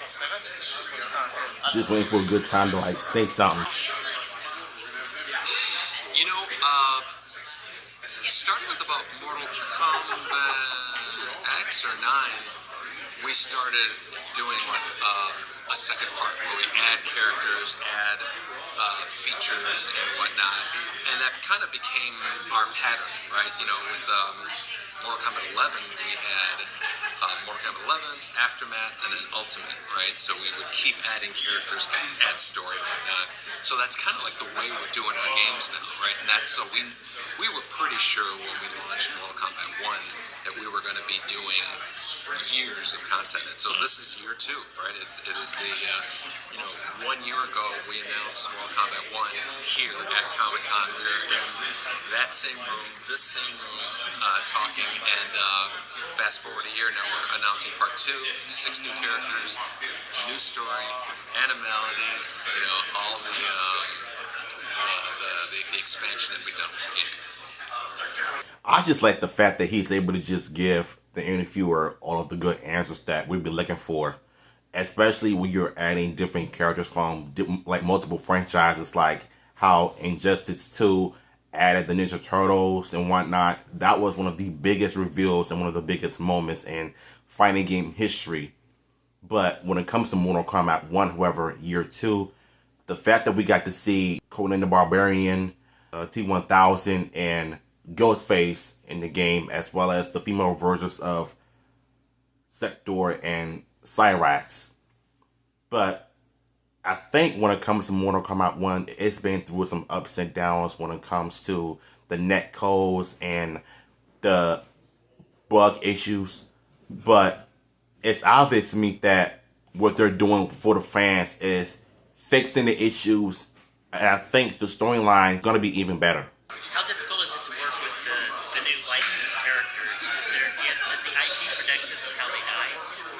Just waiting for a good time to like say something. You know, starting with about Mortal Kombat X or 9, we started doing like a second part where we add characters, add features and whatnot, and that kind of became our pattern, right? You know, with Mortal Kombat 11, we had Mortal Kombat 11, Aftermath, and then Ultimate, right? So we would keep adding characters, add story and whatnot. So that's kind of like the way we're doing our games now, right? And that's so we were pretty sure when we launched Mortal Kombat 1 that we were going to be doing years of content. And so this is year 2, right? It is the 1 year ago we announced Mortal Kombat 1 here at Comic-Con. We were in that same room, this same room, talking, and fast forward a year, now we're announcing part 2, 6 new characters, new story, animalities, all the expansion that we've done with the game. I just like the fact that he's able to just give the interviewer all of the good answers that we've been looking for, especially when you're adding different characters from like multiple franchises, like how Injustice 2 added the Ninja Turtles and whatnot. That was one of the biggest reveals and one of the biggest moments in fighting game history. But when it comes to Mortal Kombat 1, however, year 2, the fact that we got to see Conan the Barbarian, T-1000, and Ghostface in the game, as well as the female versions of Sector and Cyrax. But I think when it comes to Mortal Kombat 1, it's been through some ups and downs when it comes to the net codes and the bug issues. But it's obvious to me that what they're doing for the fans is fixing the issues, and I think the storyline is going to be even better. How difficult is it to work with the new licensed characters? Is the IP protective of how they die?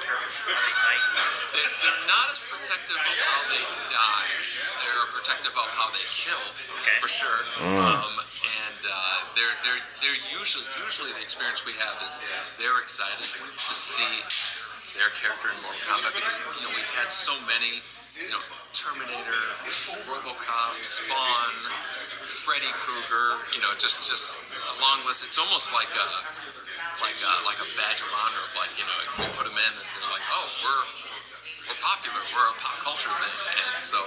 Or how they fight? They're not as protective of how they die. They're protective of how they kill, for sure. And they're usually the experience we have is they're excited to see their character in Mortal Kombat because we've had so many, Terminator, RoboCop, Spawn, Freddy Krueger, just a long list. It's almost like a badge of honor of we put them in and they're like, oh, we're popular, we're a pop culture thing, and so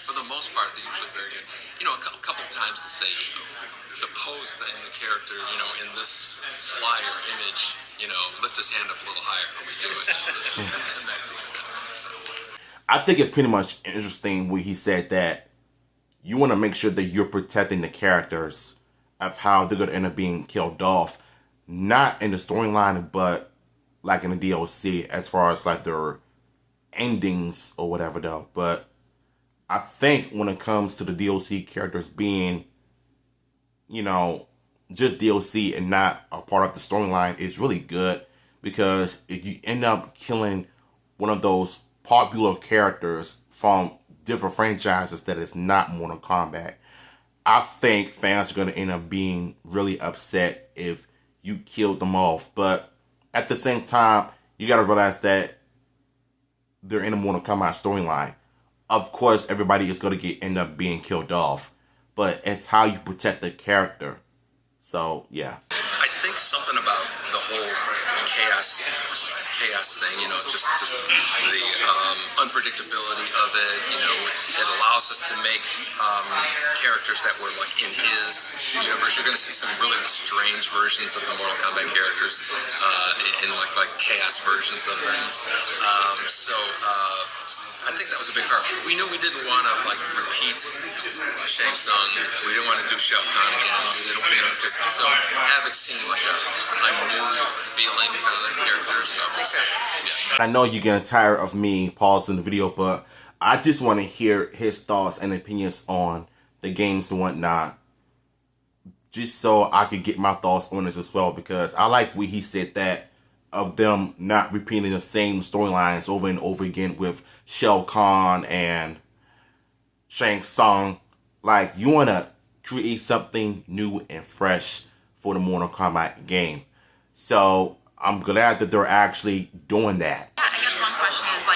for the most part they're usually very good. A couple of times to say, the pose thing, the character, in this flyer image, lift his hand up a little higher when we do it. And that's so. I think it's pretty much interesting when he said that you want to make sure that you're protecting the characters of how they're going to end up being killed off. Not in the storyline, but like in the DLC as far as like their endings or whatever though. But I think when it comes to the DLC characters being, just DLC and not a part of the storyline is really good, because if you end up killing one of those popular characters from different franchises that is not Mortal Kombat, I think fans are going to end up being really upset if you killed them off. But at the same time, you got to realize that they're in a Mortal Kombat storyline. Of course, everybody is going to end up being killed off, but it's how you protect the character. So, yeah. I think something about the whole chaos thing, just the unpredictability of it, it allows us to make characters that were like in his universe. You're going to see some really strange versions of the Mortal Kombat characters in like chaos versions of them. I think that was a big part. We knew we didn't want to repeat Shang Tsung. We didn't want to do Shao Kahn again. We didn't want to so have it seem like a new feeling kind of character. So yeah. I know you're getting tired of me pausing the video, but I just want to hear his thoughts and opinions on the games and whatnot, just so I could get my thoughts on this as well, because I like what he said that of them not repeating the same storylines over and over again with Shao Kahn and Shang Tsung. Like, you want to create something new and fresh for the Mortal Kombat game. So I'm glad that they're actually doing that. I guess one question is,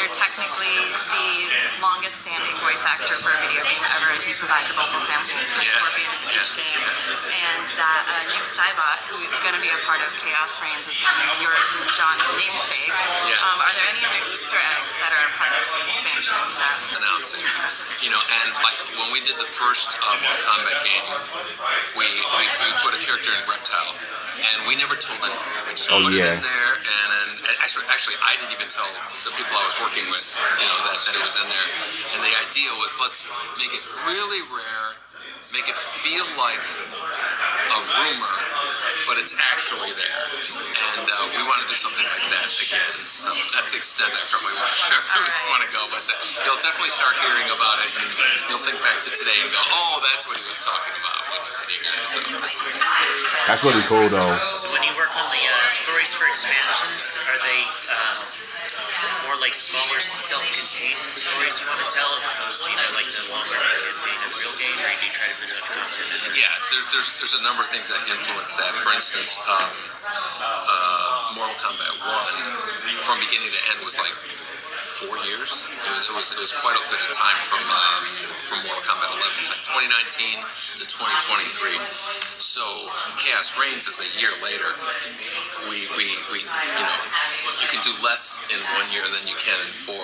you're technically the longest standing voice actor for a video game ever, as you provide the vocal samples for Scorpion in each game. And that Nuke Saibot, who's going to be a part of Chaos Reigns, is kind of yours and John's namesake. Are there any other Easter eggs that are part of the expansion that announcing? And like when we did the first Mortal Kombat game, we put a character in Reptile, and we never told anyone. We just put it in there, and actually, I didn't even tell the people I was working with, that it was in there. And the idea was, let's make it really rare, make it feel like a rumor, but it's actually there. And we want to do something like that again. So that's the extent I probably want to go. But you'll definitely start hearing about it, and you'll think back to today and go, oh, that's what he was talking about. So. That's really cool, though. So when you work on the stories for expansions, are they more like smaller, self-contained stories you want to tell, as opposed to like the longer campaign of a real game, or do you try to present content? Yeah, there's a number of things that influence that. For instance, Mortal Kombat 1, from beginning to end, was like 4 years. It was quite a bit of time from Mortal Kombat 11. It's like 2019 to 2023. So Chaos Reigns is a year later. We you can do less in 1 year than you can in 4.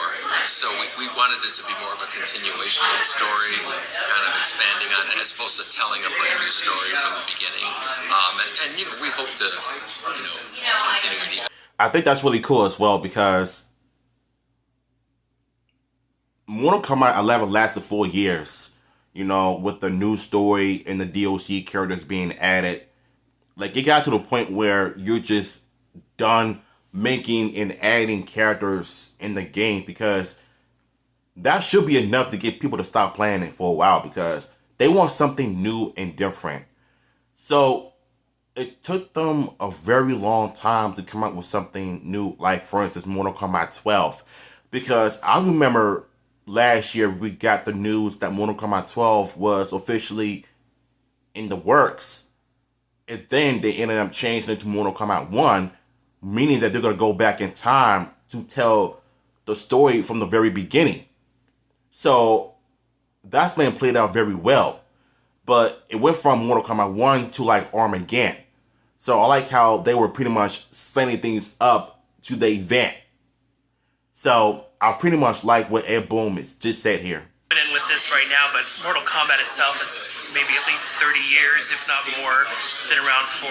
So we wanted it to be more of a continuation of the story, kind of expanding on it, as opposed to telling a brand new story from the beginning. And we hope to continue it even. I think that's really cool as well, because Mortal Kombat 11 lasted 4 years, with the new story and the DLC characters being added. Like, it got to the point where you're just done making and adding characters in the game, because that should be enough to get people to stop playing it for a while, because they want something new and different. So it took them a very long time to come up with something new, like, for instance, Mortal Kombat 12. Because I remember last year we got the news that Mortal Kombat 12 was officially in the works. And then they ended up changing it to Mortal Kombat 1, meaning that they're going to go back in time to tell the story from the very beginning. So that's been played out very well. But it went from Mortal Kombat 1 to like Armageddon. So I like how they were pretty much setting things up to the event. So I pretty much like what Ed Boon has just said here. In with this right now, but Mortal Kombat itself is maybe at least 30 years, if not more, been around for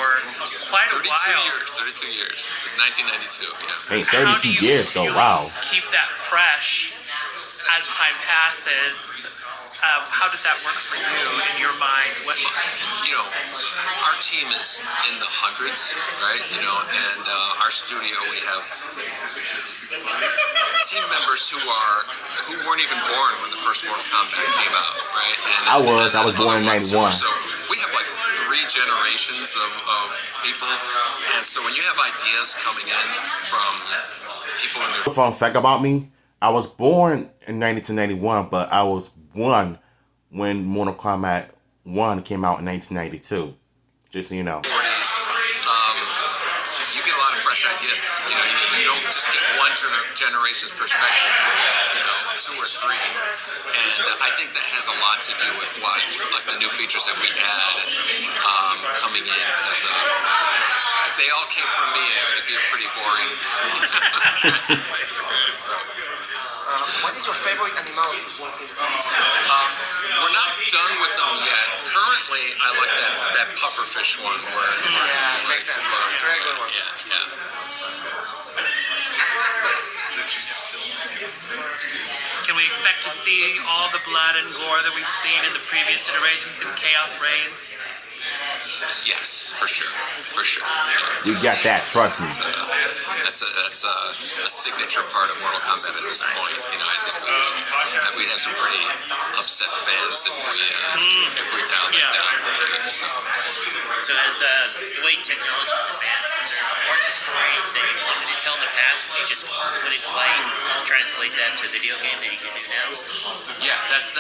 quite a while. 32 years. It's 1992, yeah. Hey, 32 years though, wow. Keep that fresh as time passes. How does that work for you in your mind? Our team is in the hundreds, right? And our studio, we have team members who weren't even born when the first Mortal Kombat came out, right? I was born in 91. So we have like 3 generations of people, and so when you have ideas coming in from people in their... Fun fact about me, I was born in 1991, but I was 1 when Mortal Kombat 1 came out in 1992. Just so you know. You get a lot of fresh ideas. You don't just get one generation's perspective. You get 2 or 3, and I think that has a lot to do with why, like the new features that we add coming in. Because if they all came from me, it would be pretty boring. What is your favorite animal? We're not done with them yet. Currently, I like that pufferfish one. Yeah, makes sense. It's a very good one. Yeah. Can we expect to see all the blood and gore that we've seen in the previous iterations in Chaos Reigns? Yes, for sure. We got that, trust me. That's a signature part of Mortal Kombat at this point. I think we'd have some pretty upset fans if we dialed it down. So as the way technology has advanced, are there parts of story that you wanted to tell in the past, you just put in play, translate that to a video game that you can do now? Yeah, that's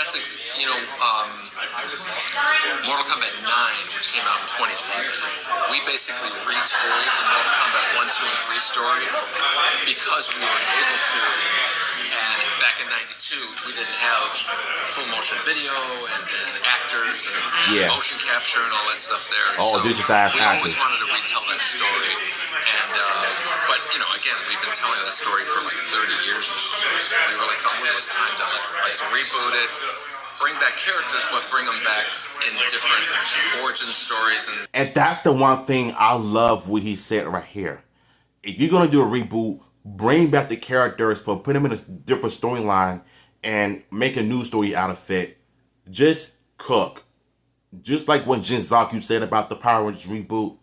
Mortal Kombat 9, which came out in 2011, we basically retold the Mortal Kombat 1, 2, and 3 story because we were able to full motion video and actors and Yeah. motion capture and all that stuff there. All digitized we always actors. wanted to retell that story, and but you know, again, we've been telling that story for like 30 years. We really felt it was time to let's reboot it. Bring back characters, but bring them back in different origin stories. And that's the one thing I love what he said right here. If you're going to do a reboot, bring back the characters, but put them in a different storyline and make a new story out of it. Just cook. Just like what Jinzaku said about the Power Rangers reboot.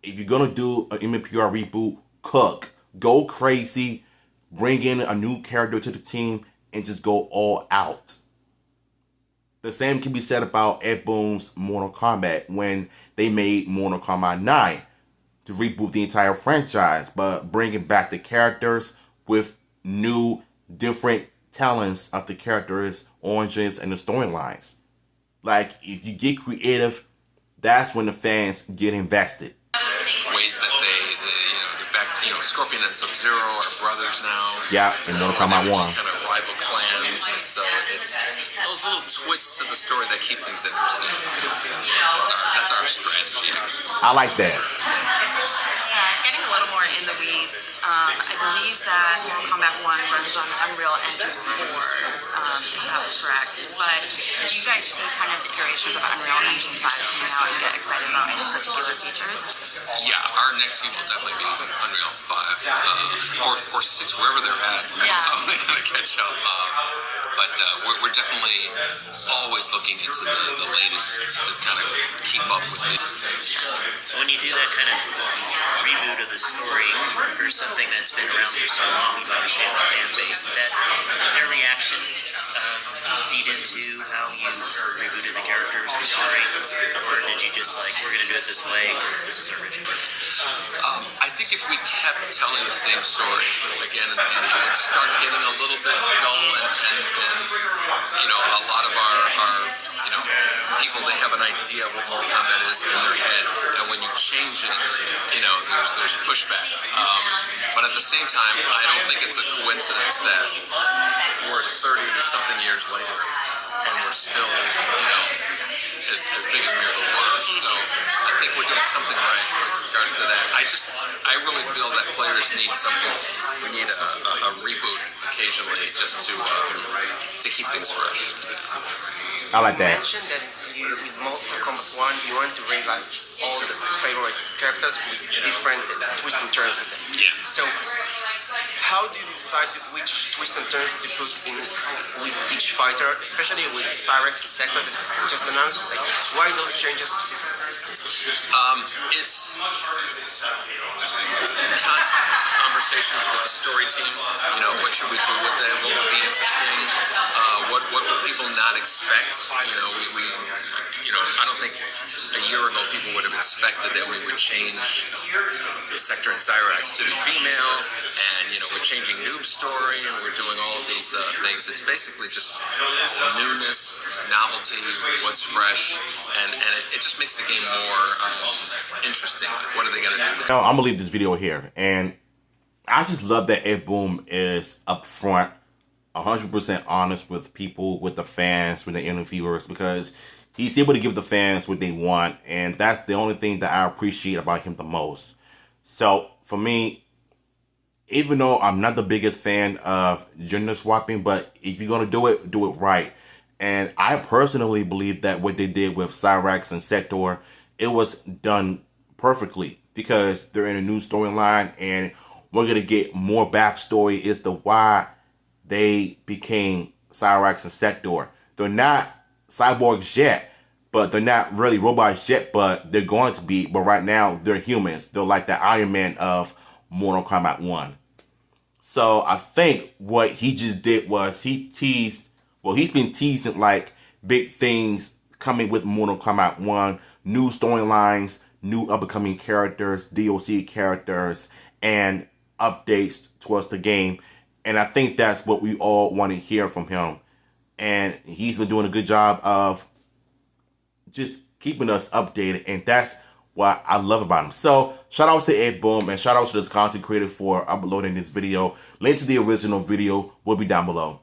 If you're going to do an MPR reboot, cook. Go crazy. Bring in a new character to the team and just go all out. The same can be said about Ed Boon's Mortal Kombat when they made Mortal Kombat 9 to reboot the entire franchise, but bringing back the characters with new, different talents of the characters, origins, and the storylines. Like, if you get creative, that's when the fans get invested. Ways that they're back, Scorpion and Sub-Zero are brothers now. Yeah, in Mortal Kombat 1. Just kind of rival clans, and so it's those little twists to the story that keep things interesting. That's our strategy. I like that. Getting a little more in the weeds, I believe that Mortal Kombat 1 runs on Unreal Engine 4, if that's correct. But do you guys see kind of iterations of Unreal Engine 5 coming out and get excited about any particular features? Yeah, our next game will definitely be Unreal 5, or 6, wherever they're at. Yeah. They're going to catch up. But we're definitely always looking into the latest to kind of keep up with it. So when you do that kind of reboot of the story for something that's been around for so long, you obviously have a fan base, does their reaction feed into how you rebooted the characters or story? Or did you just we're going to do it this way because this is original? I think if we kept telling the same story again and again, it would start getting a little bit dull, and a lot of our people, they have an idea of what Mortal Kombat is in their head, and when you change it, there's pushback. But at the same time, I don't think it's a coincidence that we're 30-something years later, and we're still, as big as Miracle was. So I think we're doing something right with regards to that. I really feel that players need something. We need a reboot occasionally just to keep things fresh. I like that. You mentioned that with Mortal Kombat 1, you want to bring all the favorite characters with different twists and turns. Yeah. So, how do you decide which twists and turns to put in with each fighter, especially with Cyrex and Sector that we just announced? Why those changes? It's constant conversations with the story team. What should we do with it? What would be interesting? What would people not expect? I don't think a year ago people would have expected that we would change Sector and Cyrax to be female, and we're changing Noob story, and we're doing all of these things. It's basically just newness, novelty, what's fresh, and it just makes the game more interesting. Like, what are they gonna do? I'm gonna leave this video here, and I just love that Ed Boon is upfront, 100% honest with people, with the fans, with the interviewers, because he's able to give the fans what they want, and that's the only thing that I appreciate about him the most. So, for me, even though I'm not the biggest fan of gender swapping, but if you're going to do it right. And I personally believe that what they did with Cyrax and Sector, it was done perfectly, because they're in a new storyline, and we're going to get more backstory as to why they became Cyrax and Sector. They're not cyborgs yet, but they're not really robots yet, but they're going to be. But right now, they're humans. They're like the Iron Man of Mortal Kombat 1. So I think what he just did was he teased, well, he's been teasing like big things coming with Mortal Kombat 1, new storylines, new up-and-coming characters, DLC characters, and updates towards the game. And I think that's what we all want to hear from him. And he's been doing a good job of just keeping us updated, and that's what I love about him. So shout out to Ed Boon, and shout out to this content creator for uploading this video. Link to the original video will be down below.